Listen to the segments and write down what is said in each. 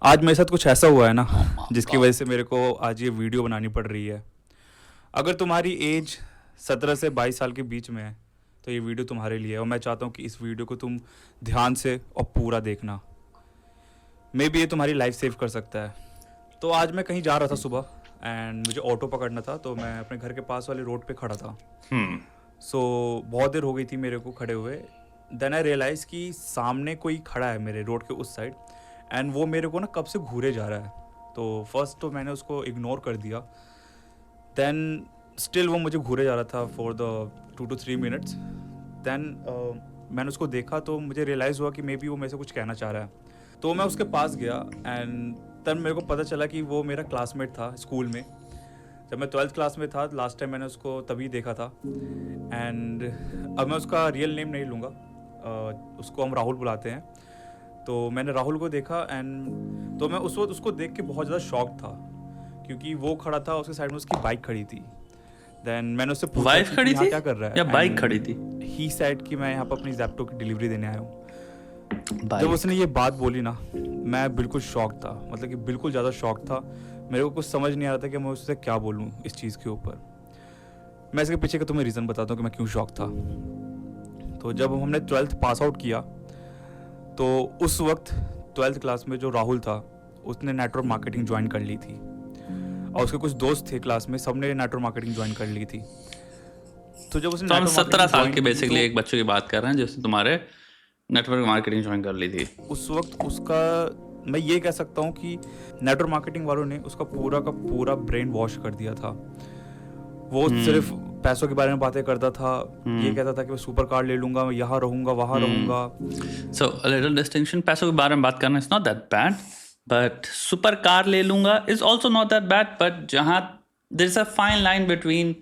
आज मेरे साथ कुछ ऐसा हुआ है ना Oh my जिसकी God. वजह से मेरे को आज ये वीडियो बनानी पड़ रही है। अगर तुम्हारी एज 17 से 22 साल के बीच में है तो ये वीडियो तुम्हारे लिए है, और मैं चाहता हूँ कि इस वीडियो को तुम ध्यान से और पूरा देखना। मे बी ये तुम्हारी लाइफ सेव कर सकता है। तो आज मैं कहीं जा रहा था सुबह, एंड मुझे ऑटो पकड़ना था, तो मैं अपने घर के पास वाले रोड पे खड़ा था। Hmm. सो बहुत देर हो गई थी मेरे को खड़े हुए। देन आई रियलाइज़ कि सामने कोई खड़ा है मेरे रोड के उस साइड, एंड वो मेरे को ना कब से घूरे जा रहा है। तो फर्स्ट तो मैंने उसको इग्नोर कर दिया। देन स्टिल वो मुझे घूरे जा रहा था for the 2 to 3 minutes. Then मैंने उसको देखा तो मुझे रियलाइज़ हुआ कि मे बी वो मेरे से कुछ कहना चाह रहा है। तो मैं उसके पास गया, एंड तब मेरे को पता चला कि वो मेरा क्लासमेट था स्कूल में। जब मैं 12th क्लास में था लास्ट टाइम मैंने उसको तभी देखा था। एंड अब मैं उसका रियल नेम नहीं लूँगा, उसको हम राहुल बुलाते हैं। तो मैंने राहुल को देखा, एंड तो मैं उस वक्त उसको देख के बहुत ज़्यादा शॉक था, क्योंकि वो खड़ा था, उसके साइड में उसकी बाइक खड़ी थी। देन मैंने उससे पूछा वाइफ कि तू खड़ी यहाँ थी क्या कर रहा या है, बाइक खड़ी एंड थी? ही सेड कि मैं यहाँ पर अपनी जैप्टो की डिलीवरी देने आया हूँ। जब बाइक. उसने ये बात बोली ना, मैं बिल्कुल शॉक था, मतलब कि बिल्कुल ज़्यादा शॉक था। मेरे को कुछ समझ नहीं आ रहा था कि मैं उससे क्या बोलूँ इस चीज़ के ऊपर। मैं इसके पीछे का तुम्हें रीज़न बताता हूँ कि मैं क्यों शॉक था। तो जब हमने 12th पास आउट किया, तो उस वक्त 12th क्लास में जो राहुल था उसने नेटवर्क मार्केटिंग ज्वाइन कर ली थी, और उसके कुछ दोस्त थे क्लास में, सबने नेटवर्क मार्केटिंग ज्वाइन कर ली थी। तो जब उसने तो हम नेटवर्क 17 साल मार्केटिंग के ज्वाइन की बेसिकली तो एक बच्चे की बात कर रहे हैं जिसने तुम्हारे नेटवर्क मार्केटिंग ज्वाइन कर ली थी. उस वक्त उसका, मैं ये कह सकता हूँ कि नेटवर्क मार्केटिंग वालों ने उसका पूरा का पूरा ब्रेन वॉश कर दिया था। वो सिर्फ हम्म. पैसों के बारे में बातें करता था। ये हम्म. कहता था कि मैं सुपर कार ले लूँगा, मैं यहाँ रहूँगा, वहाँ रहूँगा। सो अ लिटिल डिस्टिंक्शन, पैसों के बारे में बात करना is not that bad, but super car ले लूंगा is also not that bad. But जहाँ there is a fine line between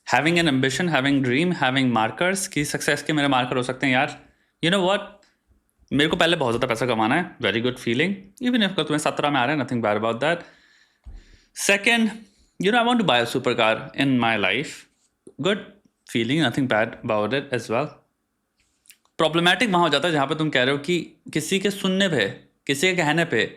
having an ambition, having dream, having markers, की सक्सेस के मेरे मार्कर हो सकते हैं यार. यू नो व्हाट, मेरे को पहले बहुत ज़्यादा पैसा कमाना है, very good feeling. Even if तुम्हें 17 में आ रहे हैं, nothing bad about that. Second, you know I want to buy a super car in my life, good feeling, nothing bad about it as well. Problematic वहां हो जाता है जहां पे तुम कह रहे हो कि किसी के सुनने पे, किसी के कहने पे,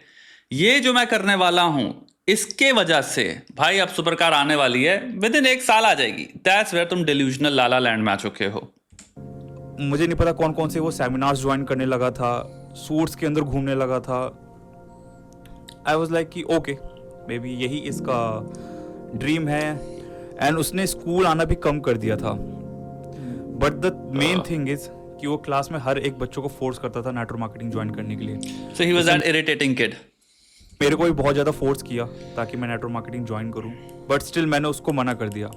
ये जो मैं करने वाला हूं इसके वजह से भाई अब सुपर कार आने वाली है, विद इन 1 साल आ जाएगी. दैट्स वेयर तुम डिल्यूजनल लाला लैंड में आ चुके हो. मुझे नहीं पता कौन कौन से वो सेमिनार्स ज्वाइन करने लगा था, सूट्स के अंदर घूमने लगा था। आई वॉज लाइक कि ओके, मे बी यही इसका ड्रीम है। एंड उसने स्कूल आना भी कम कर दिया था। But the main thing is कि वो क्लास में हर एक बच्चों को फोर्स करता था नेटवर्क मार्केटिंग ज्वाइन करने के लिए। सो ही वाज उसने दैट इरिटेटिंग किड. मेरे को भी बहुत ज़्यादा फोर्स किया ताकि मैं नेटवर्क मार्केटिंग ज्वाइन करूं, बट स्टिल मैंने उसको मना कर दिया।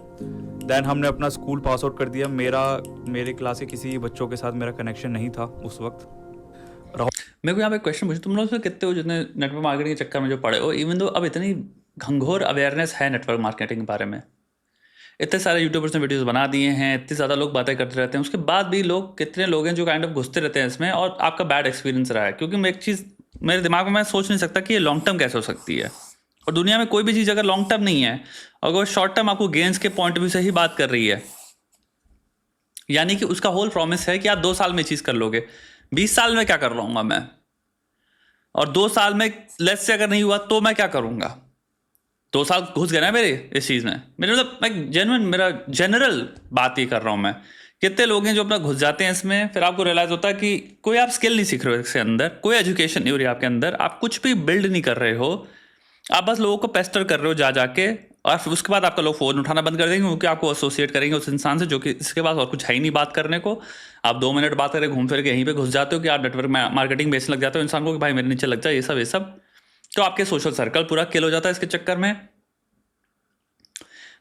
देन हमने अपना स्कूल पास आउट कर दिया। मेरे क्लास के किसी बच्चों के साथ मेरा कनेक्शन नहीं था उस वक्त। मेरे को यहाँ पे एक क्वेश्चन पूछो, तुम लोग से कितने हो जितने नेटवर्क मार्केटिंग के चक्कर में जो पड़े हो, इवन दो अब इतनी घंघोर अवेयरनेस है नेटवर्क मार्केटिंग के बारे में, इतने सारे यूट्यूबर्स ने वीडियोस बना दिए हैं, इतने ज़्यादा लोग बातें करते रहते हैं, उसके बाद भी लोग, कितने लोग हैं जो काइंड ऑफ घुसते रहते हैं इसमें, और आपका बैड एक्सपीरियंस रहा है. क्योंकि मैं एक चीज़ मेरे दिमाग में, मैं सोच नहीं सकता कि ये लॉन्ग टर्म कैसे हो सकती है. और दुनिया में कोई भी चीज़ अगर लॉन्ग टर्म नहीं है, अगर शॉर्ट टर्म आपको गेंस के पॉइंट ऑफ व्यू से ही बात कर रही है, यानी कि उसका होल प्रॉमिस है कि आप 2 साल में चीज़ कर लोगे. 20 साल में क्या कर लूँगा मैं, और 2 साल में लेट्स से अगर नहीं हुआ तो मैं क्या करूँगा. 2 साल घुस गए ना मेरे इस चीज़ में. मेरे मतलब मैं जेन्युइन, मेरा जनरल बात ये कर रहा हूँ मैं. कितने लोग हैं जो अपना घुस जाते हैं इसमें, फिर आपको रियलाइज होता है कि कोई आप स्किल नहीं सीख रहे हो इसके अंदर, कोई एजुकेशन नहीं हो रही आपके अंदर, आप कुछ भी बिल्ड नहीं कर रहे हो, आप बस लोगों को पेस्टर कर रहे हो जा जाके, और फिर उसके बाद आपका लोग फ़ोन उठाना बंद कर देंगे क्योंकि आपको एसोसिएट करेंगे उस इंसान से जो कि इसके पास और कुछ है ही नहीं बात करने को. आप 2 मिनट बात करके घूम फिर के यहीं पे घुस जाते हो कि आप नेटवर्क मार्केटिंग बेचने लग जाते हो इंसान को कि भाई मेरे नीचे लग जाए, ये सब ये सब. तो आपके सोशल सर्कल पूरा किल हो जाता है इसके चक्कर में.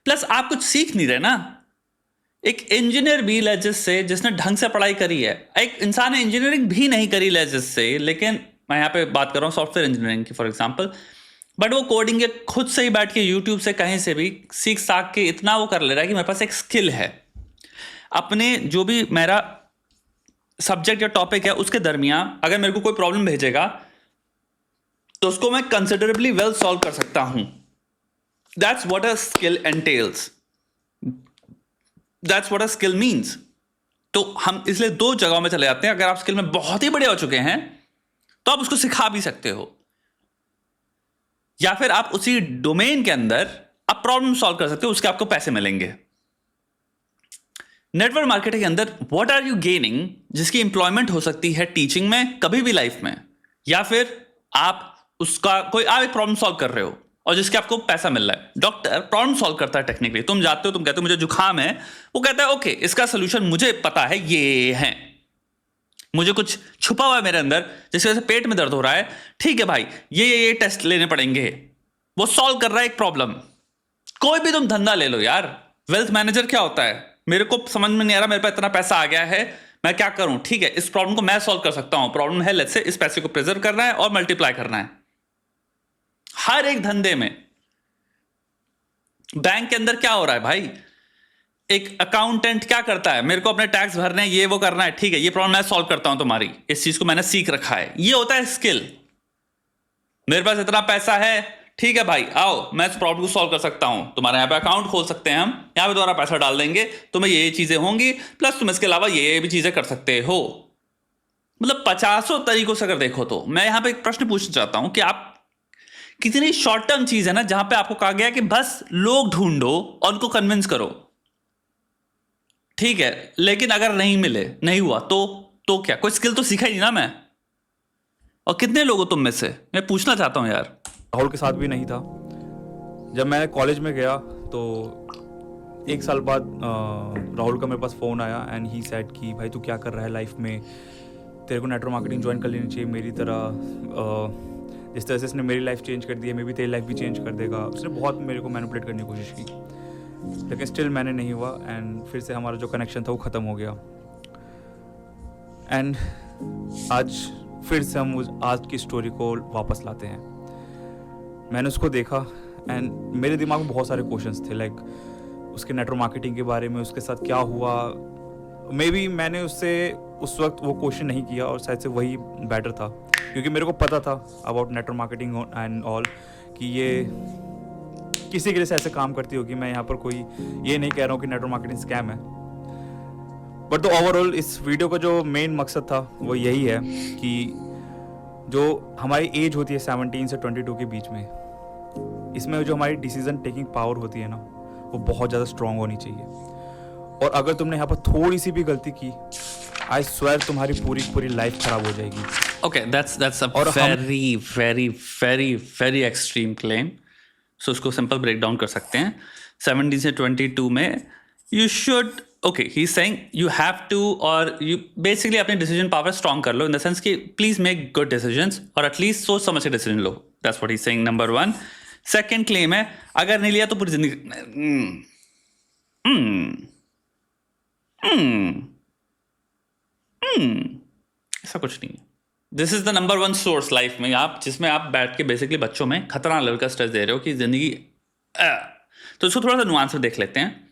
प्लस आप कुछ सीख नहीं रहे ना. एक इंजीनियर भी लेजिस से, जिसने ढंग से पढ़ाई करी है, एक इंसान ने इंजीनियरिंग भी नहीं करी लेजिस से, लेकिन मैं यहाँ पे बात कर रहा हूँ सॉफ्टवेयर इंजीनियरिंग की फॉर एग्जांपल, बट वो कोडिंग के खुद से ही बैठ के यूट्यूब से कहीं से भी सीख साख के इतना वो कर ले रहा है कि मेरे पास एक स्किल है. अपने जो भी मेरा सब्जेक्ट या टॉपिक है उसके दरमियान अगर मेरे को कोई प्रॉब्लम भेजेगा तो उसको मैं कंसिडरेबली वेल सॉल्व कर सकता हूं. That's what a skill एंटेल्स, that's what a skill means. तो हम इसलिए 2 जगहों में चले जाते हैं. अगर आप स्किल में बहुत ही बड़े हो चुके हैं तो आप उसको सिखा भी सकते हो, या फिर आप उसी डोमेन के अंदर आप प्रॉब्लम सॉल्व कर सकते हो, उसके आपको पैसे मिलेंगे। नेटवर्क मार्केटिंग के अंदर व्हाट आर यू गेनिंग, जिसकी एम्प्लॉयमेंट हो सकती है टीचिंग में कभी भी लाइफ में, या फिर आप उसका कोई आप एक प्रॉब्लम सॉल्व कर रहे हो और जिसके आपको पैसा मिल रहा है। डॉक्टर प्रॉब्लम सॉल्व करता है टेक्निकली, तुम जाते हो, तुम कहते हो मुझे जुकाम है, वो कहता है ओके इसका सोल्यूशन मुझे पता है, ये है, मुझे कुछ छुपा हुआ है मेरे अंदर जिसकी वजह से पेट में दर्द हो रहा है, ठीक है भाई ये टेस्ट लेने पड़ेंगे, वो सॉल्व कर रहा है एक प्रॉब्लम। कोई भी तुम धंधा ले लो यार, वेल्थ मैनेजर क्या होता है, मेरे को समझ में नहीं आ रहा, मेरे पास इतना पैसा आ गया है, मैं क्या करूं, ठीक है इस प्रॉब्लम को मैं सॉल्व कर सकता हूं, प्रॉब्लम है लेट्स से इस पैसे को प्रिजर्व करना है और मल्टीप्लाई करना है। हर एक धंधे में, बैंक के अंदर क्या हो रहा है भाई, एक अकाउंटेंट क्या करता है, मेरे को अपने टैक्स भरने हैं, ये वो करना है, ठीक है ये प्रॉब्लम मैं सॉल्व करता हूं तुम्हारी, इस चीज को मैंने सीख रखा है, ये होता है स्किल। मेरे पास इतना पैसा है, ठीक है भाई आओ मैं इस प्रॉब्लम को सॉल्व कर सकता हूं, तुम्हारे यहाँ पे अकाउंट खोल सकते हैं हम, यहाँ पे तुम्हारा पैसा डाल देंगे, तुम्हें ये चीजें होंगी, प्लस तुम इसके अलावा ये भी चीजें कर सकते हो। मतलब 50 तरीकों से अगर देखो तो मैं यहां पे एक प्रश्न पूछना चाहता हूं कि आप कितनी शॉर्ट टर्म चीज है ना जहां पे आपको कहा गया कि बस लोग ढूंढो और उनको कन्विंस करो, ठीक है, लेकिन अगर नहीं मिले, नहीं हुआ तो क्या, कोई स्किल तो सीखा ही नहीं ना मैं। और कितने लोग हो तुम में से, मैं पूछना चाहता हूं यार। राहुल के साथ भी नहीं था। जब मैं कॉलेज में गया तो 1 साल बाद राहुल का मेरे पास फ़ोन आया एंड ही सेड कि भाई तू क्या कर रहा है लाइफ में, तेरे को नेटवर्क मार्केटिंग ज्वाइन कर लेनी चाहिए मेरी तरह, जिस तरह से इसने मेरी लाइफ चेंज कर दी है मे बी तेरी लाइफ भी चेंज कर देगा। उसने बहुत मेरे को मैनिपुलेट करने की कोशिश की, लेकिन स्टिल मैंने नहीं हुआ एंड फिर से हमारा जो कनेक्शन था वो ख़त्म हो गया। एंड आज फिर से हम उस आज की स्टोरी को वापस लाते हैं। मैंने उसको देखा एंड मेरे दिमाग में बहुत सारे क्वेश्चंस थे, लाइक उसके नेटवर्क मार्केटिंग के बारे में, उसके साथ क्या हुआ। मे बी मैंने उससे उस वक्त वो क्वेश्चन नहीं किया और शायद से वही बेटर था, क्योंकि मेरे को पता था about network marketing and all कि ये किसी के लिए ऐसे काम करती होगी। मैं यहाँ पर कोई ये नहीं कह रहा हूँ कि नेटवर्क मार्केटिंग स्कैम है, बट तो ओवरऑल इस वीडियो का जो मेन मकसद था वो यही है कि जो हमारी एज होती है 17 से 22 के बीच में, इसमें जो हमारी डिसीजन टेकिंग पावर होती है ना वो बहुत ज़्यादा स्ट्रांग होनी चाहिए। और अगर तुमने यहाँ पर थोड़ी सी भी गलती की, आई स्वेयर तुम्हारी पूरी लाइफ खराब हो जाएगी। Okay that's a very very very very extreme claim. So उसको सिंपल ब्रेक डाउन कर सकते हैं। 17 से 22 में you should, okay he is saying you have to, और यू बेसिकली अपनी डिसीजन पावर स्ट्रांग कर लो इन द सेंस कि प्लीज मेक गुड डिसीजंस और एटलीस्ट सोच समझ के डिसीजन लो। That's what he is saying, number 1। Second claim है अगर नहीं लिया तो पूरी जिंदगी ऐसा कुछ नहीं है। This is the number 1 source life में आप जिसमें आप बैठ के बेसिकली बच्चों में खतरनाक लेवल का स्ट्रेस दे रहे हो कि जिंदगी तो इसको थोड़ा सा नुआंस में देख लेते हैं।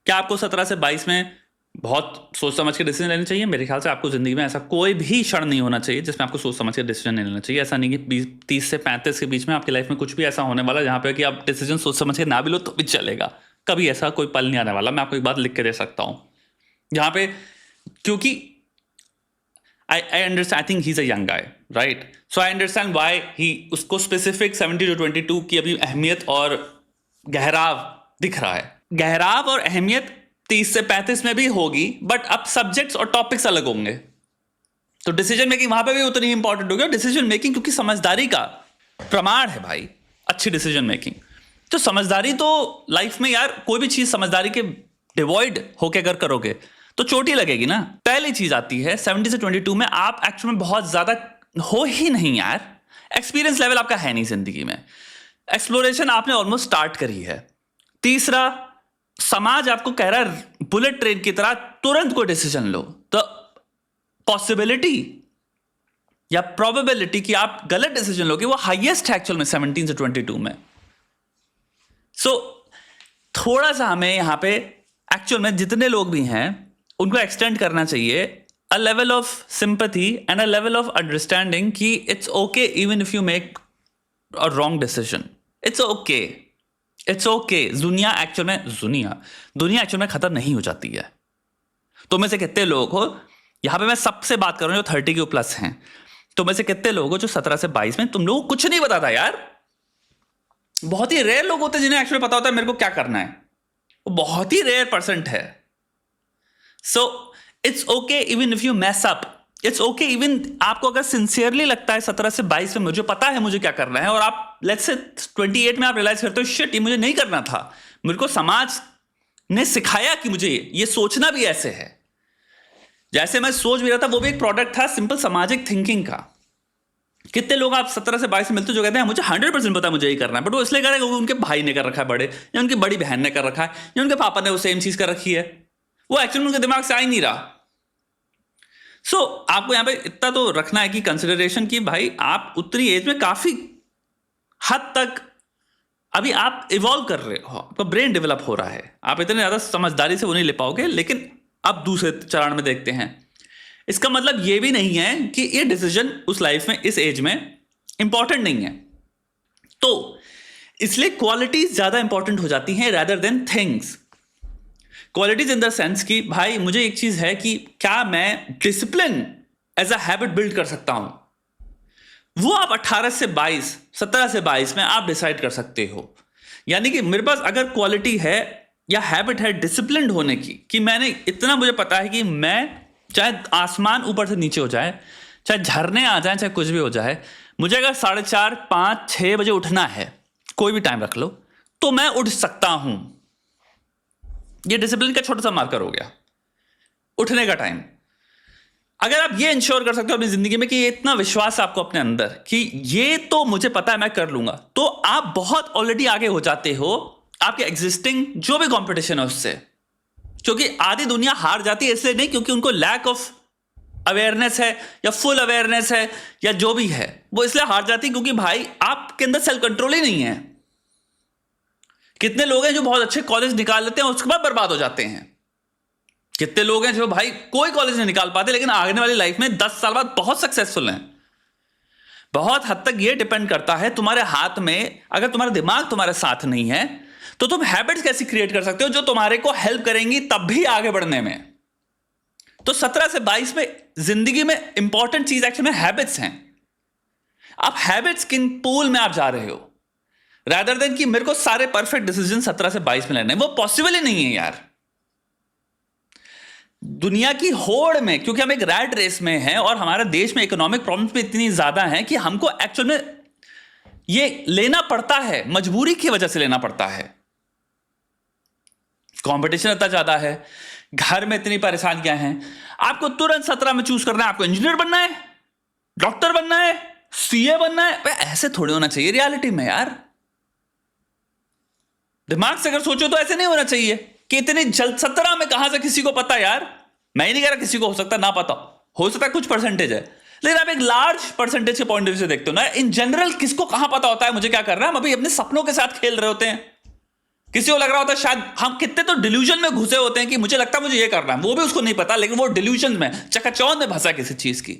क्या आपको 17 से 22 में बहुत सोच समझ के डिसीजन लेने चाहिए? मेरे ख्याल से आपको जिंदगी में ऐसा कोई भी क्षण नहीं होना चाहिए जिसमें आपको सोच समझ के डिसीजन नहीं लेना चाहिए। ऐसा नहीं कि 30 से 35 के बीच में आपकी लाइफ में कुछ भी ऐसा होने वाला जहां पे कि आप डिसीजन सोच समझ के ना भी लो तो भी चलेगा। कभी ऐसा कोई पल नहीं आने वाला। मैं आपको एक बात लिख के दे सकता हूं जहां पे, क्योंकि I understand, I think he's a young guy, right? So I understand why he उसको specific 70 to 22 की अभी अहमियत और गहराव दिख रहा है। गहराव और अहमियत 30 से 35 में भी होगी, बट अब सब्जेक्ट्स और टॉपिक्स अलग होंगे, तो डिसीजन मेकिंग वहां पे भी उतनी ही इंपॉर्टेंट होगी। डिसीजन मेकिंग क्योंकि समझदारी का प्रमाण है भाई, अच्छी डिसीजन मेकिंग। तो समझदारी तो लाइफ में यार कोई भी चीज समझदारी के डिवॉइड होके अगर करोगे तो चोटी लगेगी ना। पहली चीज आती है 70 से 22 में आप एक्चुअल में बहुत ज्यादा हो ही नहीं यार, एक्सपीरियंस लेवल आपका है नहीं जिंदगी में, एक्सप्लोरेशन आपने ऑलमोस्ट स्टार्ट करी है। तीसरा, समाज आपको कह रहा है बुलेट ट्रेन की तरह तुरंत कोई डिसीजन लो, तो पॉसिबिलिटी या प्रोबेबिलिटी कि आप गलत डिसीजन लोगे वो हाईएस्ट है एक्चुअल में 17 से 22 में। सो थोड़ा सा हमें यहां पे एक्चुअल में जितने लोग भी हैं उनको एक्सटेंड करना चाहिए a level of sympathy and a level of understanding कि it's okay even if you make a wrong decision, it's okay, it's okay. दुनिया एक्चुअल में खत्म नहीं हो जाती है। तो में से कितने लोग हो, यहां पे मैं सबसे बात कर रहा हूं जो 30 के प्लस हैं, तो में से कितने लोग हो जो 17 से 22 में तुम लोगों को कुछ नहीं पता था यार, बहुत ही रेयर लोग होते हैं जिन्हें एक्चुअली पता होता है मेरे को क्या करना है, वो बहुत ही रेयर परसेंट है। So it's okay even if you mess up, it's okay even आपको अगर सिंसियरली लगता है 17 से 22 में मुझे पता है मुझे क्या करना है, और आप लेट्स से 28 में आप रियलाइज करते हो शिट ये मुझे नहीं करना था, मेरे को समाज ने सिखाया कि मुझे ये सोचना भी ऐसे है, जैसे मैं सोच भी रहा था वो भी एक प्रोडक्ट था सिंपल सामाजिक थिंकिंग का। कितने लोग आप 17 से 22 में मिलते जो कहते हैं मुझे 100% पता है मुझे ये करना है, बट वो इसलिए कर रहे हैं क्योंकि उनके भाई ने कर रखा है बड़े, या उनकी बड़ी बहन ने कर रखा है, या उनके पापा ने वो सेम चीज कर रखी है, वो एक्चुअली उनके दिमाग से आ ही नहीं रहा। सो आपको यहां पे इतना तो रखना है कि कंसिडरेशन की भाई आप उतनी एज में काफी हद तक अभी आप इवॉल्व कर रहे हो, आपका ब्रेन डेवलप हो रहा है, आप इतने ज्यादा समझदारी से वो नहीं ले पाओगे। लेकिन अब दूसरे चरण में देखते हैं, इसका मतलब ये भी नहीं है कि ये डिसीजन उस लाइफ में इस एज में इंपॉर्टेंट नहीं है, तो इसलिए क्वालिटीज ज्यादा इंपॉर्टेंट हो जाती हैं rather than things. Qualities in the sense कि भाई मुझे एक चीज है कि क्या मैं discipline as a habit build कर सकता हूं, वो आप 18 से 22, 17 से 22 में आप डिसाइड कर सकते हो। यानी कि मेरे पास अगर क्वालिटी है या हैबिट है डिसिप्लिन होने की, कि मैंने इतना मुझे पता है कि मैं चाहे आसमान ऊपर से नीचे हो जाए, चाहे झरने आ जाए, चाहे कुछ भी हो जाए, मुझे अगर 4:30, 5, 6 बजे उठना है, कोई भी टाइम रख लो, तो मैं उठ सकता हूं। ये डिसिप्लिन का छोटा सा मार्कर हो गया, उठने का टाइम। अगर आप ये इंश्योर कर सकते हो अपनी जिंदगी में कि ये इतना विश्वास है आपको अपने अंदर कि ये तो मुझे पता है मैं कर लूंगा, तो आप बहुत ऑलरेडी आगे हो जाते हो आपके एग्जिस्टिंग जो भी कंपटीशन है उससे। क्योंकि आधी दुनिया हार जाती है इसलिए नहीं क्योंकि उनको लैक ऑफ अवेयरनेस है या फुल अवेयरनेस है या जो भी है, वो इसलिए हार जाती है क्योंकि भाई आपके अंदर सेल्फ कंट्रोल ही नहीं है। कितने लोग हैं जो बहुत अच्छे कॉलेज निकाल लेते हैं उसके बाद बर्बाद हो जाते हैं, कितने लोग हैं जो भाई कोई कॉलेज नहीं निकाल पाते लेकिन आगे वाली लाइफ में 10 साल बाद बहुत सक्सेसफुल हैं। बहुत हद तक ये डिपेंड करता है तुम्हारे हाथ में, अगर तुम्हारा दिमाग तुम्हारे साथ नहीं है तो तुम हैबिट्स कैसी क्रिएट कर सकते हो जो तुम्हारे को हेल्प करेंगी तब भी आगे बढ़ने में। तो 17 से 22 में जिंदगी में इंपॉर्टेंट चीज एक्चुअली में हैबिट्स हैं। आप हैबिट्स किन पूल में आप जा रहे हो, रादर देन कि मेरे को सारे परफेक्ट डिसीजन 17 से 22 में लेने, वो पॉसिबल ही नहीं है यार। दुनिया की होड़ में, क्योंकि हम एक रैट रेस में हैं और हमारे देश में इकोनॉमिक प्रॉब्लम्स भी इतनी ज्यादा हैं कि हमको एक्चुअल में ये लेना पड़ता है, मजबूरी की वजह से लेना पड़ता है। कंपटीशन इतना ज्यादा है, घर में इतनी परेशानियां हैं, आपको तुरंत 17 में चूज करना है आपको इंजीनियर बनना है, डॉक्टर बनना है, सीए बनना है। ऐसे थोड़ी होना चाहिए रियलिटी में यार। दिमाग से अगर सोचो तो ऐसे नहीं होना चाहिए कि इतनी जल्द 17 में कहां से किसी को पता यार। मैं ही नहीं कह रहा किसी को हो सकता ना पता, हो सकता है कुछ परसेंटेज है, लेकिन आप एक लार्ज परसेंटेज के पॉइंट ऑफ व्यू से देखते हो ना, इन जनरल किसको कहां पता होता है मुझे क्या करना है। हम अभी अपने सपनों के साथ खेल रहे होते हैं, किसी को लग रहा होता है शायद, हम कितने तो डिल्यूजन में घुसे होते हैं कि मुझे लगता है मुझे ये करना है, वो भी उसको नहीं पता, लेकिन वो डिल्यूजन में चकाचौंध में फंसा किसी चीज की।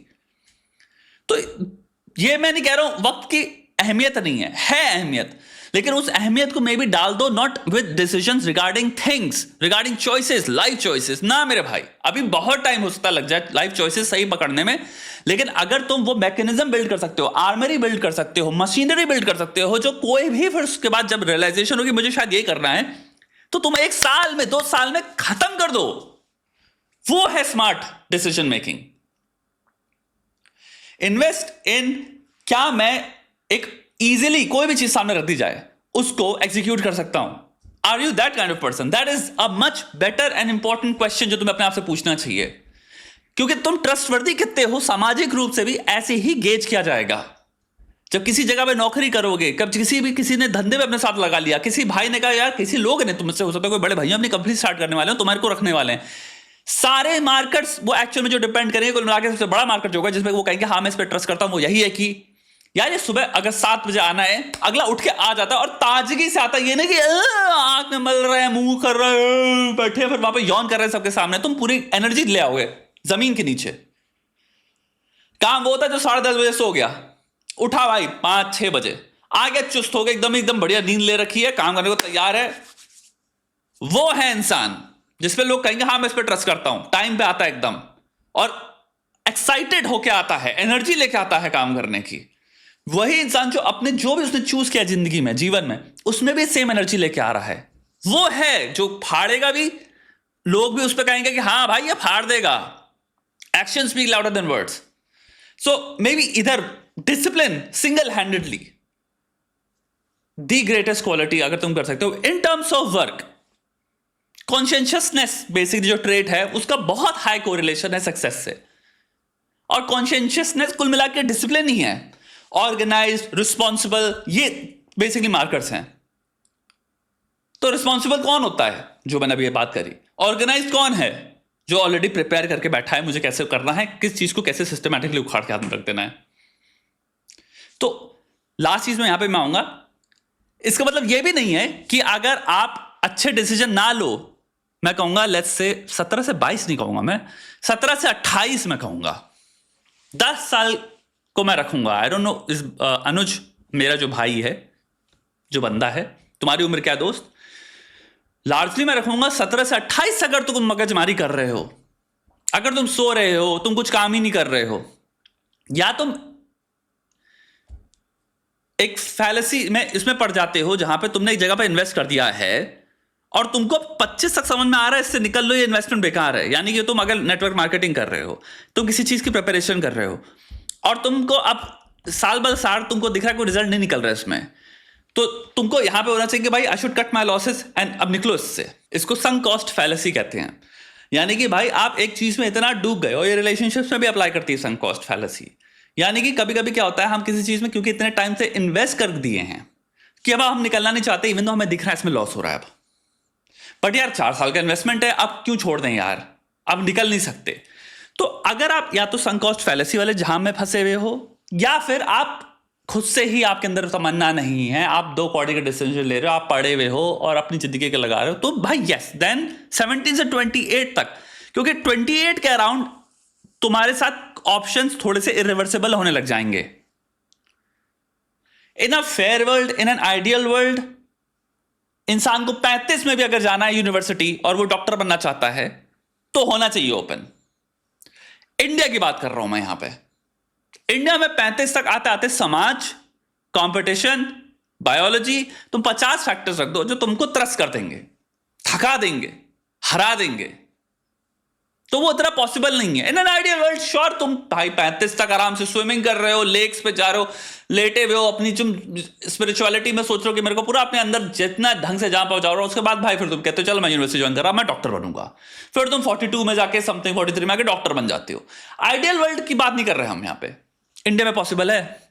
तो ये मैं नहीं कह रहा हूं वक्त की अहमियत नहीं है अहमियत, लेकिन उस अहमियत को मे भी डाल दो not with decisions regarding things, regarding choices, life choices. ना मेरे भाई, अभी बहुत टाइम हो सकता लग जाए लाइफ चॉइसेस सही पकड़ने में, लेकिन अगर तुम वो मैकेनिज्म बिल्ड कर सकते हो, आर्मरी बिल्ड कर सकते हो, मशीनरी बिल्ड कर सकते हो, जो कोई भी फिर उसके बाद जब रियलाइजेशन होगी मुझे शायद ये करना है, तो तुम 1 साल में 2 साल में खत्म कर दो। वो है smart decision making. Invest in, क्या मैं एक इजीली कोई भी चीज सामने रख दी जाए उसको एग्जीक्यूट कर सकता हूं? Are you that kind of person? That is a much better and important question जो तुम्हें अपने आप से पूछना चाहिए, क्योंकि तुम ट्रस्टवर्दी कितने हो सामाजिक रूप से भी ऐसे ही गेज किया जाएगा। जब किसी जगह पे नौकरी करोगे, कब किसी ने धंधे में अपने साथ लगा लिया, किसी भाई ने कहा यार, किसी लोग ने, तुमसे हो सकता है कोई बड़े भैया अपनी कंपनी स्टार्ट करने वाले हो, तुम्हारे को रखने वाले हैं, सारे मार्केट्स वो एक्चुअल में जो डिपेंड करेंगे कुल मिला के सबसे बड़ा मार्केट जो होगा जिसमें वो कहेंगे हाँ मैं इस पर ट्रस्ट करता हूं, वो यही है कि यार ये सुबह अगर 7 बजे आना है, अगला उठ के आ जाता है और ताजगी से आता है, ये नहीं कि आंख में मल रहे हैं, मुंह कर रहे हैं, बैठे फिर वहां पे यौन कर रहे हैं सबके सामने। तुम पूरी एनर्जी ले आओगे जमीन के नीचे। काम वो होता है जो 10:30 बजे सो गया, उठा भाई 5-6 बजे, आ गया चुस्त हो गया, एकदम बढ़िया नींद ले रखी है, काम करने को तैयार है। वो है इंसान जिसपे लोग कहेंगे हाँ मैं इस पर ट्रस्ट करता हूं। टाइम पे आता है एकदम और एक्साइटेड होके आता है, एनर्जी लेके आता है काम करने की। वही इंसान जो अपने जो भी उसने चूज किया जिंदगी में, जीवन में, उसमें भी सेम एनर्जी लेके आ रहा है, वो है जो फाड़ेगा भी, लोग भी उस पर कहेंगे कि हाँ भाई ये फाड़ देगा. Action speak louder than words. So maybe इधर discipline single handedly the greatest quality अगर तुम कर सकते हो in terms of work. Consciousness basically जो ट्रेट है उसका बहुत हाई कोरिलेशन है सक्सेस से. और कॉन्शियसनेस कुल मिला के डिसिप्लिन ही है. ऑर्गेनाइज्ड, रिस्पॉन्सिबल, ये बेसिकली मार्कर्स हैं. तो रिस्पॉन्सिबल कौन होता है, जो मैंने अभी ये बात करी. ऑर्गेनाइज्ड कौन है, जो ऑलरेडी प्रिपेयर करके बैठा है मुझे कैसे करना है, किस चीज को कैसे सिस्टमैटिकली उखाड़ के हाथ में रख देना है. तो लास्ट चीज में यहां पे मैं आऊंगा. इसका मतलब यह भी नहीं है कि अगर आप अच्छे डिसीजन ना लो, मैं कहूंगा लेट्स से 17 से 22 नहीं कहूंगा, मैं 17 से 28 में कहूंगा, 10 साल को मैं रखूंगा. आई डोंट नो इस अनुज मेरा जो भाई है, जो बंदा है, तुम्हारी उम्र क्या दोस्त, लार्जली मैं रखूंगा 17 से 28. अगर तुम मगजमारी कर रहे हो, अगर तुम सो रहे हो, तुम कुछ काम ही नहीं कर रहे हो, या तुम एक फैलेसी में इसमें पड़ जाते हो जहां पे तुमने एक जगह पे इन्वेस्ट कर दिया है और तुमको 25 तक समझ में आ रहा है इससे निकल लो, ये इन्वेस्टमेंट बेकार है. यानी कि तुम अगर नेटवर्क मार्केटिंग कर रहे हो, तुम किसी चीज की प्रिपरेशन कर रहे हो और तुमको अब साल ब साल तुमको दिख रहा है कोई रिजल्ट नहीं निकल रहा है इसमें, तो तुमको यहां पे होना चाहिए कि भाई I should cut my losses and अब निकलो इससे. इसको संक कॉस्ट फैलेसी कहते हैं. यानी कि भाई आप एक चीज में इतना डूब गए, और ये रिलेशनशिप्स में भी अप्लाई करती है संक कॉस्ट फैलेसी. यानी कि कभी कभी क्या होता है, हम किसी चीज में क्योंकि इतने टाइम से इन्वेस्ट कर दिए हैं कि अब हम निकलना नहीं चाहते, इवन तो हमें दिख रहा है इसमें लॉस हो रहा है अब, बट यार 4 साल का इन्वेस्टमेंट है, अब क्यों छोड़ दें यार, अब निकल नहीं सकते. तो अगर आप या तो संक कॉस्ट फैलेसी वाले जहां में फंसे हुए हो, या फिर आप खुद से ही आपके अंदर तमन्ना नहीं है, आप 2 कौड़ी के डिसीजन ले रहे हो, आप पढ़े हुए हो और अपनी जिंदगी के लगा रहे हो, तो भाई यस देन 17 से 28 तक, क्योंकि 28 के अराउंड तुम्हारे साथ ऑप्शंस थोड़े से इरिवर्सिबल होने लग जाएंगे. In a fair world, in an ideal world, इंसान को 35 में भी अगर जाना है यूनिवर्सिटी और वो डॉक्टर बनना चाहता है तो होना चाहिए ओपन. इंडिया की बात कर रहा हूं मैं यहां पे. इंडिया में 35 तक आते आते समाज, कंपटीशन, बायोलॉजी, तुम 50 फैक्टर्स रख दो जो तुमको त्रस्त कर देंगे, थका देंगे, हरा देंगे. तो वो इतना पॉसिबल नहीं है. इन एन आइडियल वर्ल्ड श्योर तुम भाई 35 तक आराम से स्विमिंग कर रहे हो, लेक्स पे जा रहे हो, लेटे हुए हो, अपनी जो स्पिरिचुअलिटी में सोच रहे हो कि मेरे को पूरा अपने अंदर जितना ढंग से जहां पहुंचा रहा हो, उसके बाद भाई फिर तुम कहते हो चलो मैं यूनिवर्सिटी ज्वाइन कर रहा, मैं डॉक्टर बनूंगा. फिर तुम 42 में जाके समथिंग 43 में आके डॉक्टर बन जाते हो. आइडियल वर्ल्ड की बात नहीं कर रहे हम यहां पे. इंडिया में पॉसिबल है.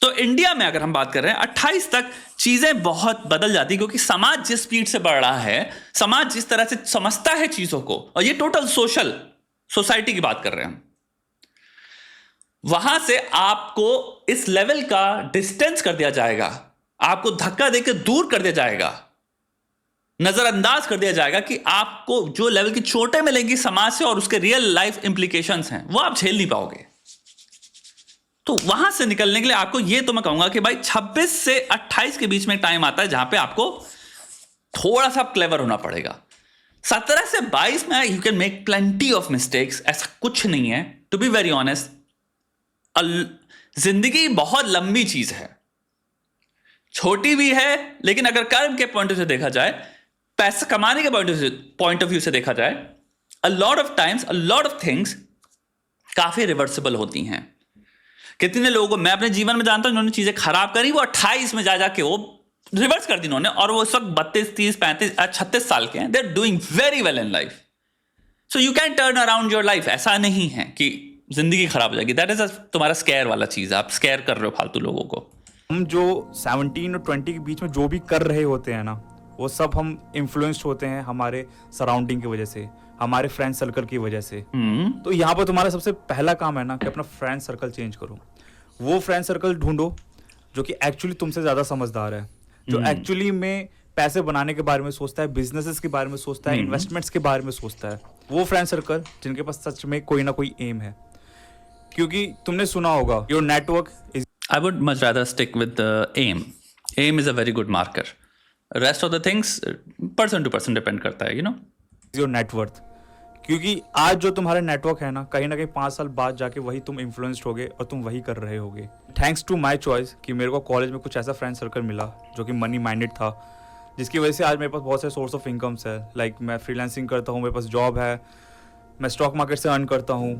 तो इंडिया में अगर हम बात कर रहे हैं 28 तक चीजें बहुत बदल जाती, क्योंकि समाज जिस स्पीड से बढ़ रहा है, समाज जिस तरह से समझता है चीजों को, और ये टोटल सोसाइटी की बात कर रहे हैं हम, वहां से आपको इस लेवल का डिस्टेंस कर दिया जाएगा, आपको धक्का देकर दूर कर दिया जाएगा, नजरअंदाज कर दिया जाएगा कि आपको जो लेवल की चोटें मिलेंगी समाज से और उसके रियल लाइफ इंप्लीकेशंस हैं वो आप झेल नहीं पाओगे. तो वहां से निकलने के लिए आपको ये तो मैं कहूंगा कि भाई 26 से 28 के बीच में टाइम आता है जहां पे आपको थोड़ा सा क्लेवर होना पड़ेगा. 17 से 22 में you can make plenty of mistakes, ऐसा कुछ नहीं है. टू बी वेरी ऑनेस्ट, जिंदगी बहुत लंबी चीज है, छोटी भी है, लेकिन अगर कर्म के पॉइंट ऑफ व्यू से देखा जाए, पैसा कमाने के पॉइंट ऑफ व्यू से देखा जाए, a lot of times, a lot of things काफी रिवर्सिबल होती हैं. कितने लोगों को मैं अपने जीवन में जानता हूं जिन्होंने चीजें खराब करी, वो 28 में जा जाके वो रिवर्स कर दी उन्होंने, और वो इस वक्त 32, 30, 35, 36 साल के हैं. They are doing very well in life. So you can turn around your life. ऐसा नहीं है कि जिंदगी खराब हो जाएगी. दैट इज तुम्हारा स्केयर वाला चीज है, आप स्केयर कर रहे हो फालतू लोगों को. हम जो 17 और 20 के बीच में जो भी कर रहे होते हैं ना, वो सब हम इन्फ्लुएंस्ड होते हैं हमारे सराउंडिंग की वजह से, हमारे फ्रेंड सर्कल की वजह से. तो यहाँ पर तुम्हारा सबसे पहला काम है ना कि अपना फ्रेंड सर्कल चेंज करो. वो फ्रेंड सर्कल ढूंढो जो कि एक्चुअली तुमसे ज्यादा समझदार है, जो एक्चुअली में पैसे बनाने के बारे में सोचता है, बिजनेसेस के बारे में सोचता है, इन्वेस्टमेंट्स के बारे में सोचता है. वो फ्रेंड सर्कल जिनके पास सच में कोई ना कोई एम है. क्योंकि तुमने सुना होगा your network is, I would much rather stick with the aim. Aim is a very good marker. Rest of the things, person to person depend करता है, you know. Your net worth. क्योंकि आज जो तुम्हारा नेटवर्क है ना कहीं 5 साल बाद जाके वही तुम इन्फ्लुएंस्ड होगे और तुम वही कर रहे होगे। थैंक्स टू माई चॉइस कि मेरे को कॉलेज में कुछ ऐसा फ्रेंड सर्कल मिला जो कि मनी माइंडेड था, जिसकी वजह से आज मेरे पास बहुत सारे सोर्स ऑफ इनकम्स है। लाइक मैं फ्रीलांसिंग करता हूँ, मेरे पास जॉब है, मैं स्टॉक मार्केट से अर्न करता हूँ,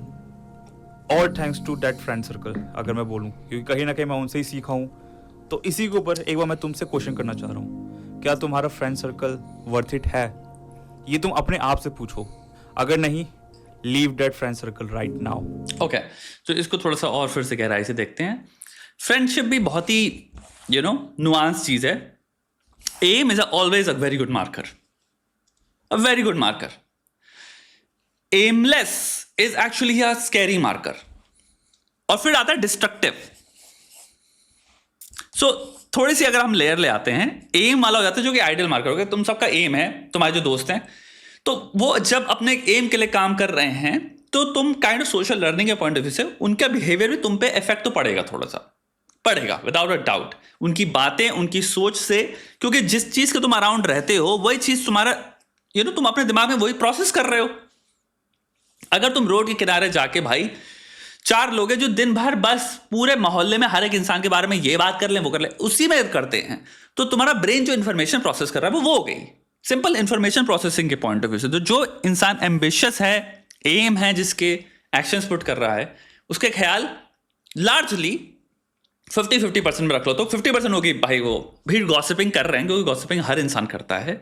all thanks to that friend circle अगर मैं बोलूँ, क्योंकि कहीं ना कहीं मैं उनसे ही सीखा हूँ। तो इसी के ऊपर एक बार मैं तुमसे क्वेश्चन करना चाह रहा हूँ, क्या तुम्हारा फ्रेंड सर्कल वर्थ इट है? ये तुम अपने आप से पूछो। अगर नहीं, leave that friend circle right now. Okay, तो इसको थोड़ा सा और फिर से गहराई से देखते हैं। फ्रेंडशिप भी बहुत ही नुआंस चीज है। Aim is always a very good marker, a very good marker. Aimless is actually a scary marker. और फिर आता है डिस्ट्रक्टिव। सो थोड़ी सी अगर हम लेयर ले आते हैं, एम वाला हो जाता है जो कि आइडियल मार्कर हो गया। तुम सबका एम है, तुम्हारे जो दोस्त हैं, तो वो जब अपने एम के लिए काम कर रहे हैं तो तुम काइंड ऑफ सोशल लर्निंग के पॉइंट ऑफ व्यू से उनका बिहेवियर भी तुम पे इफेक्ट तो पड़ेगा, थोड़ा सा पड़ेगा विदाउट अ डाउट। उनकी बातें, उनकी सोच से, क्योंकि जिस चीज के तुम अराउंड रहते हो वही चीज तुम्हारा तुम अपने दिमाग में वही प्रोसेस कर रहे हो। अगर तुम रोड के किनारे जाके भाई 4 लोग हैं जो दिन भर बस पूरे मोहल्ले में हर एक इंसान के बारे में ये बात कर लें, वो कर लें, उसी में करते हैं, तो तुम्हारा ब्रेन जो इंफॉर्मेशन प्रोसेस कर रहा है वो हो गई। सिंपल इंफॉर्मेशन प्रोसेसिंग के पॉइंट ऑफ व्यू से तो जो इंसान एम्बिशियस है, एम है, जिसके एक्शंस पुट कर रहा है, उसके ख्याल लार्जली 50-50% में रख लो तो 50% होगी भाई वो भीड़ गॉसिपिंग कर रहे हैं, क्योंकि गॉसिपिंग हर इंसान करता है।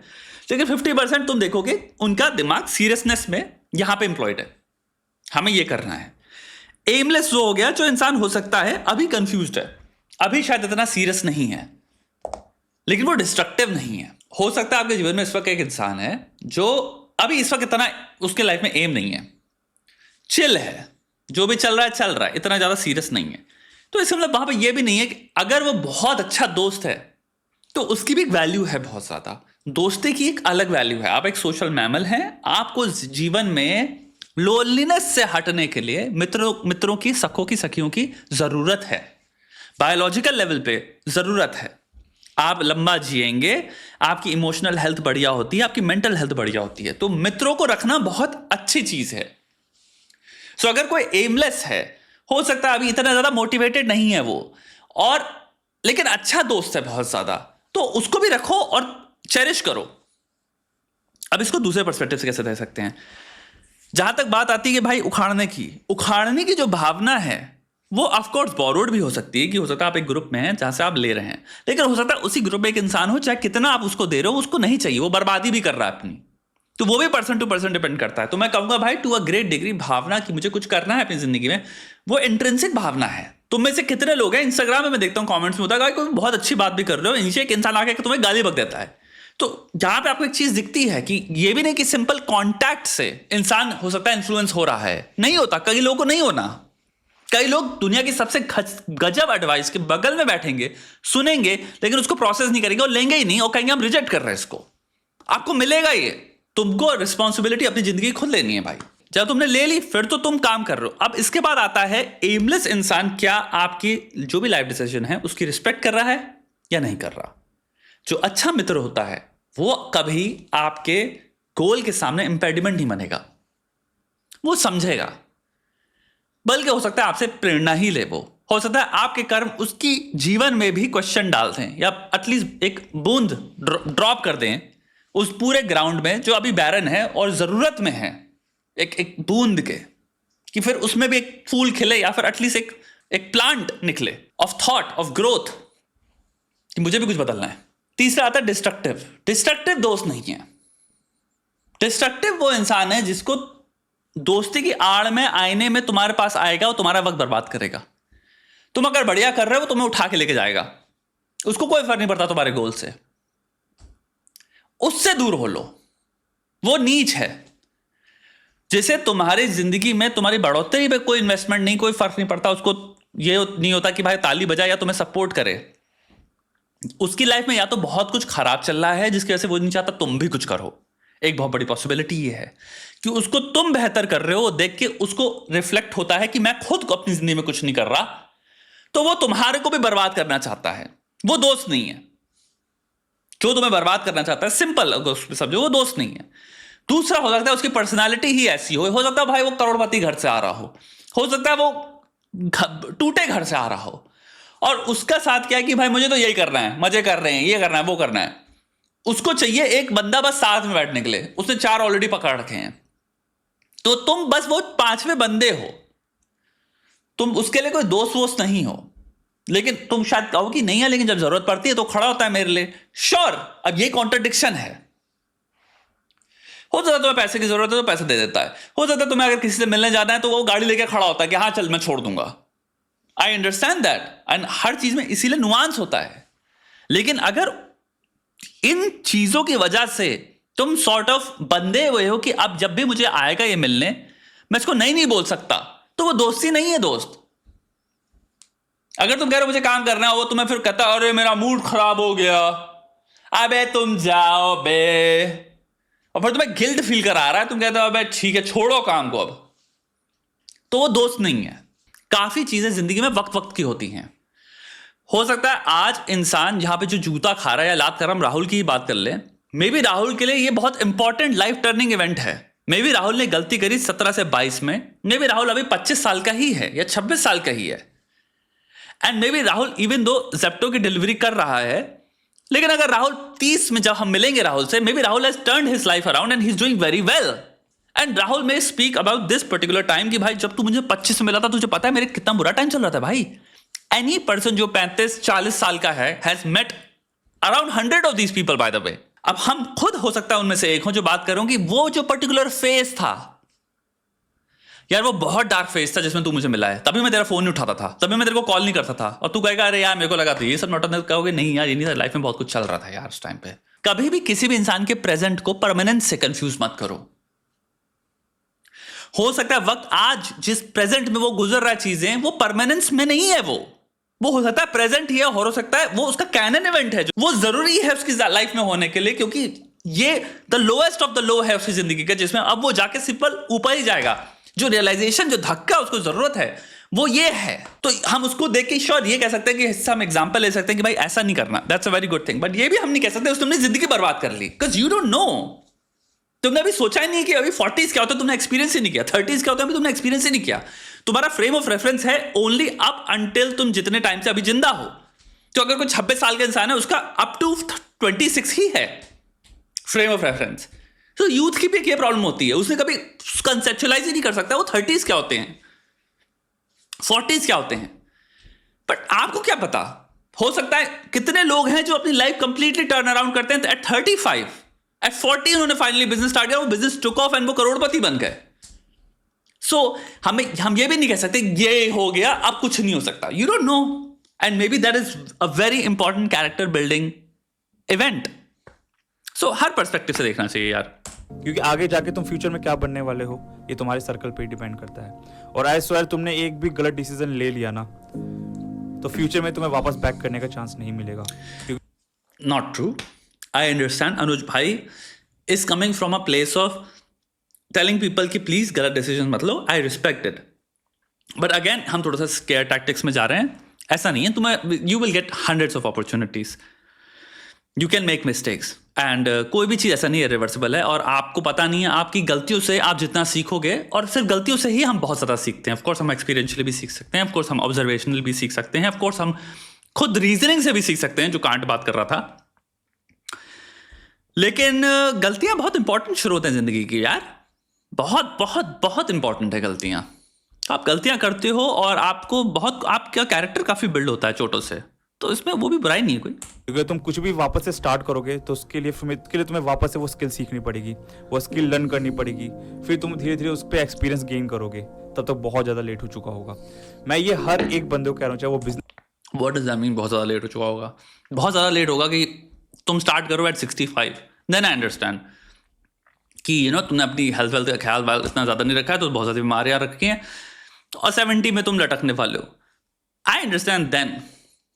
लेकिन 50% तुम देखोगे उनका दिमाग सीरियसनेस में यहां पे इंप्लॉयड है, हमें ये करना है। एमलेस वो हो गया जो इंसान हो सकता है अभी कंफ्यूज्ड है, अभी शायद इतना सीरियस नहीं है, लेकिन वो डिस्ट्रक्टिव नहीं है। हो सकता है आपके जीवन में इस वक्त एक इंसान है जो अभी इस वक्त इतना उसके लाइफ में एम नहीं है, चिल है, जो भी चल रहा है, इतना ज्यादा सीरियस नहीं है। तो इसका मतलब वहां पे ये भी नहीं है कि अगर वो बहुत अच्छा दोस्त है तो उसकी भी एक वैल्यू है बहुत ज्यादा। दोस्ती की एक अलग वैल्यू है। आप एक सोशल मैमल हैं, आपको जीवन में लोनलीनेस से हटने के लिए मित्रों की, सखों की, सखियों की जरूरत है। बायोलॉजिकल लेवल पे जरूरत है। आप लंबा जिएंगे, आपकी इमोशनल हेल्थ बढ़िया होती है, आपकी मेंटल हेल्थ बढ़िया होती है, तो मित्रों को रखना बहुत अच्छी चीज है। सो अगर कोई एमलेस है, हो सकता है अभी इतना ज्यादा मोटिवेटेड नहीं है वो, और लेकिन अच्छा दोस्त है बहुत ज्यादा, तो उसको भी रखो और चेरिश करो। अब इसको दूसरे पर्सपेक्टिव से कैसे दे सकते हैं? जहां तक बात आती है कि भाई उखाड़ने की जो भावना है वो ऑफ कोर्स बोरोड भी हो सकती है, कि हो सकता है आप एक ग्रुप में हैं जहां से आप ले रहे हैं, लेकिन हो सकता है उसी ग्रुप में एक इंसान हो, चाहे कितना आप उसको दे रहे हो, उसको नहीं चाहिए, वो बर्बादी भी कर रहा है अपनी, तो वो भी पर्सन टू पर्सन डिपेंड करता है। तो मैं कहूंगा भाई टू अ ग्रेट डिग्री भावना कि मुझे कुछ करना है अपनी जिंदगी में, वो इंट्रिंसिक भावना है। तुम में से कितने लोग हैं, इंस्टाग्राम में मैं देखता हूँ कमेंट्स में होता है कोई बहुत अच्छी बात भी कर रहे हो, नीचे एक इंसान आके तुम्हें गाली बक देता है। तो जहां पे आपको एक चीज दिखती है कि ये भी नहीं कि सिंपल कांटेक्ट से इंसान हो सकता है इन्फ्लुएंस हो रहा है, नहीं होता, कई लोगों को नहीं होना। कई लोग दुनिया की सबसे गजब एडवाइस के बगल में बैठेंगे, सुनेंगे, लेकिन उसको प्रोसेस नहीं करेंगे और लेंगे ही नहीं, और कहेंगे हम रिजेक्ट कर रहे हैं इसको। आपको मिलेगा ये, तुमको रिस्पॉन्सिबिलिटी अपनी जिंदगी खुद लेनी है भाई। जब तुमने ले ली फिर तो तुम काम कर रहे हो। अब इसके बाद आता है एमलेस इंसान क्या आपकी जो भी लाइफ डिसीजन है उसकी रिस्पेक्ट कर रहा है या नहीं कर रहा। जो अच्छा मित्र होता है वो कभी आपके गोल के सामने इंपेडिमेंट नहीं बनेगा, वो समझेगा, बल्कि हो सकता है आपसे प्रेरणा ही ले। वो हो सकता है आपके कर्म उसकी जीवन में भी क्वेश्चन डालते हैं, या एटलीस्ट एक बूंद ड्रॉप कर दें उस पूरे ग्राउंड में जो अभी बैरन है और जरूरत में है एक बूंद के, कि फिर उसमें भी एक फूल खिले, या फिर एटलीस्ट एक प्लांट निकले ऑफ थॉट, ऑफ ग्रोथ, कि मुझे भी कुछ बदलना है। तीसरा आता है डिस्ट्रक्टिव। डिस्ट्रक्टिव दोस्त नहीं है। डिस्ट्रक्टिव वो इंसान है जिसको दोस्ती की आड़ में, आईने में तुम्हारे पास आएगा और तुम्हारा वक्त बर्बाद करेगा। तुम अगर बढ़िया कर रहे हो तुम्हें उठा के लेके जाएगा, उसको कोई फर्क नहीं पड़ता तुम्हारे गोल से, उससे दूर हो लो। वो नीच है जिसे तुम्हारी जिंदगी में तुम्हारी बढ़ोतरी में कोई इन्वेस्टमेंट नहीं, कोई फर्क नहीं पड़ता, उसको ये नहीं होता कि भाई ताली बजाए या तुम्हें सपोर्ट करे। उसकी लाइफ में या तो बहुत कुछ खराब चल रहा है जिसकी वजह से वो नहीं चाहता तुम भी कुछ करो। एक बहुत बड़ी पॉसिबिलिटी ये है कि उसको तुम बेहतर कर रहे हो देख के उसको रिफ्लेक्ट होता है कि मैं खुद को अपनी जिंदगी में कुछ नहीं कर रहा, तो वो तुम्हारे को भी बर्बाद करना चाहता है। वो दोस्त नहीं है जो तुम्हें बर्बाद करना चाहता है। सिंपल समझो, वो दोस्त नहीं है। दूसरा हो सकता है उसकी पर्सनालिटी ही ऐसी हो सकता है भाई वो करोड़पति घर से आ रहा हो सकता है वो टूटे घर से आ रहा हो, और उसका साथ क्या है कि भाई मुझे तो यही करना है, मजे कर रहे हैं, ये करना है, वो करना है। उसको चाहिए एक बंदा बस साथ में बैठने के लिए, उसने 4 ऑलरेडी पकड़ रखे हैं, तो तुम बस वो 5वें बंदे हो, तुम उसके लिए कोई दोस्त वोस्त नहीं हो। लेकिन तुम शायद कहो कि नहीं है, लेकिन जब जरूरत पड़ती है तो खड़ा होता है मेरे लिए। श्योर, अब ये कॉन्ट्रडिक्शन है। हो सकता है तुम्हें पैसे की जरूरत है तो पैसे दे देता है, हो सकता है तुम्हें अगर किसी से मिलने जाना है तो वो गाड़ी लेके खड़ा होता है कि हाँ चल मैं छोड़ दूंगा। आई अंडरस्टैंड दैट, एंड हर चीज में इसीलिए नुआंस होता है। लेकिन अगर इन चीजों की वजह से तुम सॉर्ट ऑफ बंधे हुए हो कि अब जब भी मुझे आएगा ये मिलने, मैं इसको नहीं बोल सकता, तो वो दोस्ती नहीं है दोस्त। अगर तुम कह रहे हो मुझे काम करना है, वो तुम्हें फिर कहता अरे मेरा मूड खराब हो गया, अबे तुम जाओ बे, और फिर तुम्हें गिल्ट फील करा रहा है, तुम कहते हो अबे ठीक है छोड़ो काम को अब, तो वो दोस्त नहीं है। काफी चीजें जिंदगी में वक्त वक्त की होती हैं। हो सकता है आज इंसान जहां पे जो जूता खा रहा है, या लात कर रहा, हम राहुल की ही बात कर ले, मे बी राहुल के लिए ये बहुत इंपॉर्टेंट लाइफ टर्निंग इवेंट है। मे बी राहुल ने गलती करी 17 से 22 में, मे बी राहुल अभी 25 साल का ही है या 26 साल का ही है, and may be Rahul even though Zepto की डिलीवरी कर रहा है, लेकिन अगर राहुल 30 में जब हम मिलेंगे राहुल से, maybe Rahul has turned his life around and he is doing very well, and Rahul may speak about this particular time कि भाई जब तू मुझे 25 में मिला था, तुझे पता है मेरे कितना बुरा टाइम चल रहा था भाई। एनी पर्सन जो 35-40 साल का है has met around 100 of these people by the way. अब हम खुद हो सकता है उनमें से एक हो जो बात करूं कि वो जो पर्टिकुलर फेज था यार, वो बहुत डार्क फेज था जिसमें तू मुझे मिला है, तभी मैं तेरा फोन नहीं उठाता था, तभी मैं तेरे को कॉल नहीं करता था, और तू कहेगा अरे यार मेरे को लगा था ये सब नॉट, कहोगे नहीं यार ये नहीं था, लाइफ में बहुत कुछ चल रहा था यार उस टाइम पे। कभी भी किसी भी इंसान के प्रेजेंट को परमानेंट से कंफ्यूज मत करो। हो सकता है वक्त आज जिस प्रेजेंट में वो गुजर रहा है चीजें, वो परमानेंस में नहीं है, वो हो सकता है प्रेजेंट ही है, हो सकता है वो उसका कैनन इवेंट है, वो जरूरी है उसकी लाइफ में होने के लिए, क्योंकि ये the lowest of the low है उसकी जिंदगी का, जिसमें अब वो जाके सिंपल ऊपर ही जाएगा। जो रियलाइजेशन, जो धक्का उसको जरूरत है वो ये है। तो हम उसको देख के श्योर ये कह सकते हैं कि इससे हम एग्जांपल ले सकते हैं कि भाई ऐसा नहीं करना, that's a very good thing, but ये भी हम नहीं कह सकते तुमने जिंदगी बर्बाद कर ली, बिकॉज यू डोंट नो, तुमने अभी सोचा ही नहीं कि अभी 40s क्या होता है, तुमने एक्सपीरियंस ही नहीं किया, 30s क्या होता है अभी तुमने एक्सपीरियंस ही नहीं किया। तुम्हारा फ्रेम ऑफ रेफरेंस है ओनली अप अंटिल तुम जितने टाइम से अभी जिंदा हो। तो अगर कोई 26 साल का इंसान है, उसका अप टू 26 ही है फ्रेम ऑफ रेफरेंस। तो यूथ की भी एक ये प्रॉब्लम होती है, उसने कभी कंसेप्चुअलाइज ही नहीं कर सकता वो 30s क्या होते हैं, 40s क्या होते हैं। बट आपको क्या पता, हो सकता है कितने लोग हैं जो अपनी लाइफ कंप्लीटली टर्न अराउंड करते हैं एट 35, एट 40 उन्होंने फाइनली बिजनेस स्टार्ट किया, वो बिजनेस टुक ऑफ एंड वो करोड़पति बन गए। सो हम ये भी नहीं कह सकते ये हो गया अब कुछ नहीं हो सकता, you don't know, and may be that is a very important character building event. So her perspective से देखना चाहिए यार, क्योंकि आगे जाके तुम फ्यूचर में क्या बनने वाले हो ये तुम्हारे सर्कल पे डिपेंड करता है। और आई स्वेयर तुमने एक भी गलत डिसीजन ले लिया ना, तो फ्यूचर में तुम्हें वापस बैक करने का चांस नहीं मिलेगा। Not true, I understand. Anuj भाई is coming from a place of telling people कि प्लीज गलत डिसीजन मत लो, I respect it, but again हम थोड़ा सा स्केयर टैक्टिक्स में जा रहे हैं। ऐसा नहीं है, तुम्हें you will get hundreds of opportunities, you can make mistakes, and कोई भी चीज़ ऐसा नहीं है रिवर्सिबल है, और आपको पता नहीं है आपकी गलतियों से आप जितना सीखोगे, और सिर्फ गलतियों से ही हम बहुत ज़्यादा सीखते हैं। ऑफकोर्स हम एक्सपीरियंशियली भी सीख सकते हैं, ऑफकोर्स हम ऑब्जर्वेशनल भी सीख सकते हैं, ऑफकोर्स हम खुद रीजनिंग से भी सीख सकते हैं, जो कांट बात कर रहा था। लेकिन गलतियां बहुत इंपॉर्टेंट स्रोत हैं जिंदगी की यार, बहुत बहुत बहुत इंपॉर्टेंट है गलतियां। आप गलतियां करते हो और आपको बहुत, आपका कैरेक्टर काफ़ी बिल्ड होता है चोटों से, तो इसमें वो भी बुराई नहीं है कोई। क्योंकि तुम कुछ भी वापस से स्टार्ट करोगे तो उसके लिए तुम्हें वापस से वो स्किल सीखनी पड़ेगी, वो स्किल लर्न करनी पड़ेगी, फिर तुम धीरे धीरे उस पर एक्सपीरियंस गेन करोगे, तब तक बहुत ज़्यादा लेट हो चुका होगा। मैं ये हर एक बंदे को कह रहा हूँ, चाहे वो business, what does that mean बहुत ज़्यादा लेट हो चुका होगा? बहुत ज़्यादा लेट होगा कि तुम स्टार्ट करो एट 65, देन आई अंडरस्टैंड कि यू नो तुमने अपनी हेल्थ वेल्थ का ख्याल वाल इतना ज़्यादा नहीं रखा है, तो बहुत ज़्यादा बीमारियाँ रखी हैं, और 70 में तुम लटकने वाले हो। I understand then,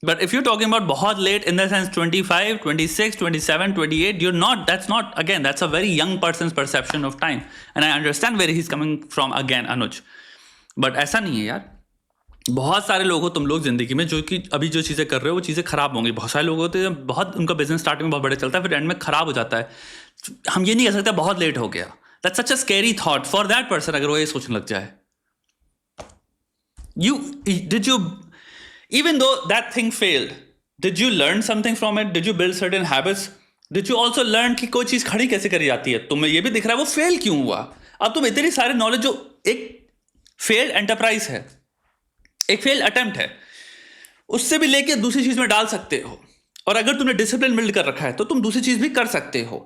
but if you're talking about बहुत late in the sense 25, 26, 27, 28, you're not, that's not, again, that's a very young person's perception of time. And I understand where he's coming from again, Anuj. But ऐसा नहीं है यार। बहुत सारे लोग हो तुम लोग जिंदगी में जो कि अभी जो चीज़ें कर रहे हो वो चीज़ें खराब होंगी। बहुत सारे लोग होते हैं, बहुत उनका बिजनेस स्टार्टिंग में बहुत बड़े चलता है, फिर एंड में खराब हो जाता है। हम ये नहीं कह सकते बहुत लेट हो गया। That's such a scary thought for that person अगर वो ये सोचने लग जाए. Did you, even though that thing failed, did you learn something from it? Did you build certain habits? Did you also learn कि कोई चीज खड़ी कैसे करी जाती है? तुम्हें ये भी दिख रहा है वो फेल क्यों हुआ. अब तुम इतनी सारे नॉलेज जो एक फेल्ड एंटरप्राइज है, एक फेल्ड अटेम्प्ट है, उससे भी लेके दूसरी चीज में डाल सकते हो. और अगर तुमने डिसिप्लिन बिल्ड कर रखा है तो तुम दूसरी चीज भी कर सकते हो.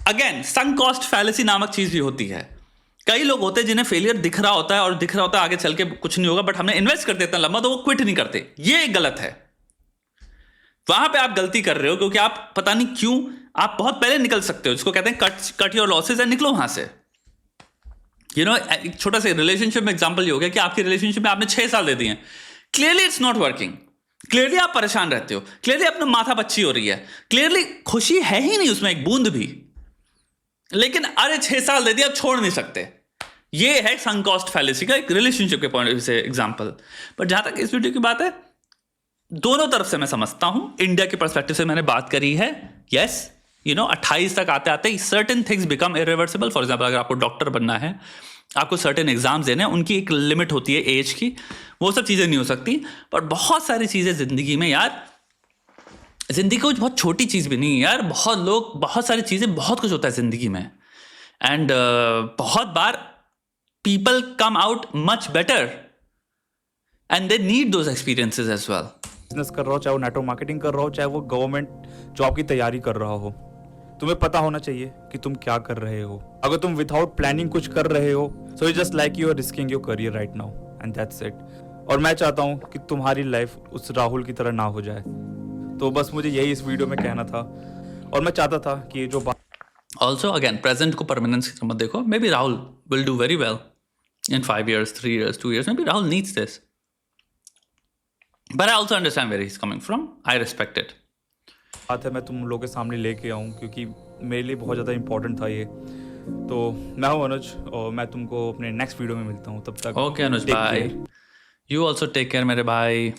अगेन संक कॉस्ट फैलेसी नामक चीज भी होती है. कई लोग होते हैं जिन्हें फेलियर दिख रहा होता है और दिख रहा होता है आगे चल के कुछ नहीं होगा, बट हमने इन्वेस्ट कर देता लंबा तो वो क्विट नहीं करते. ये गलत है. वहां पे आप गलती कर रहे हो क्योंकि आप पता नहीं क्यों आप बहुत पहले निकल सकते हो, जिसको कहते हैं कट योर लॉसेस एंड निकलो वहां से. एक छोटा सा रिलेशनशिप में एग्जांपल ये हो गया कि आपकी रिलेशनशिप में आपने 6 साल दे दिए. Clearly it's not working. Clearly आप परेशान रहते हो. क्लियरली अपना माथा पच्ची हो रही है. क्लियरली खुशी है ही नहीं उसमें एक बूंद भी. लेकिन अरे 6 साल दे दिया, अब छोड़ नहीं सकते. ये है संक कॉस्ट फैलेसी का एक रिलेशनशिप के पॉइंट से एग्जांपल. बट जहां तक इस वीडियो की बात है, दोनों तरफ से मैं समझता हूं. इंडिया के पर्सपेक्टिव से मैंने बात करी है. यस 28 तक आते आते certain things become irreversible. For example अगर आपको डॉक्टर बनना है, आपको सर्टेन एग्जाम्स देने हैं, उनकी एक लिमिट होती है एज की. वो सब चीज़ें नहीं हो सकती. बट बहुत सारी चीज़ें जिंदगी में यार, जिंदगी कुछ बहुत छोटी चीज़ भी नहीं है यार. बहुत लोग, बहुत सारी चीज़ें, बहुत कुछ होता है जिंदगी में. एंड बहुत बार people come out much better and they need those experiences as well. Business कर रहा हो, चाहे वो नेटवर्क मार्केटिंग कर रहा हो, चाहे वो गवर्नमेंट जॉब की तैयारी कर रहा हो, तुम्हें पता होना चाहिए कि तुम क्या कर रहे हो. अगर तुम विदाउट प्लानिंग कुछ कर रहे हो, so it's just like you are risking your career right now and that's it. और मैं चाहता हूँ कि तुम्हारी लाइफ उस राहुल की तरह ना हो जाए. तो बस मुझे यही इस वीडियो में कहना था. और मैं चाहता था कि ये जो बात Also again, present को permanence की तरह मत देखो. Maybe Rahul will do very well in 5 years, 3 years, 2 years. Maybe Rahul needs this. But I also understand where he's coming from. I respect it. बात है मैं तुम लोगों के सामने लेके आऊँ, क्योंकि मेरे लिए बहुत ज़्यादा इंपॉर्टेंट था ये. तो मैं हूँ अनुज और मैं तुमको अपने नेक्स्ट वीडियो में मिलता हूँ. तब तक Okay, Anuj, take bye. care. You also take care, मेरे भाई.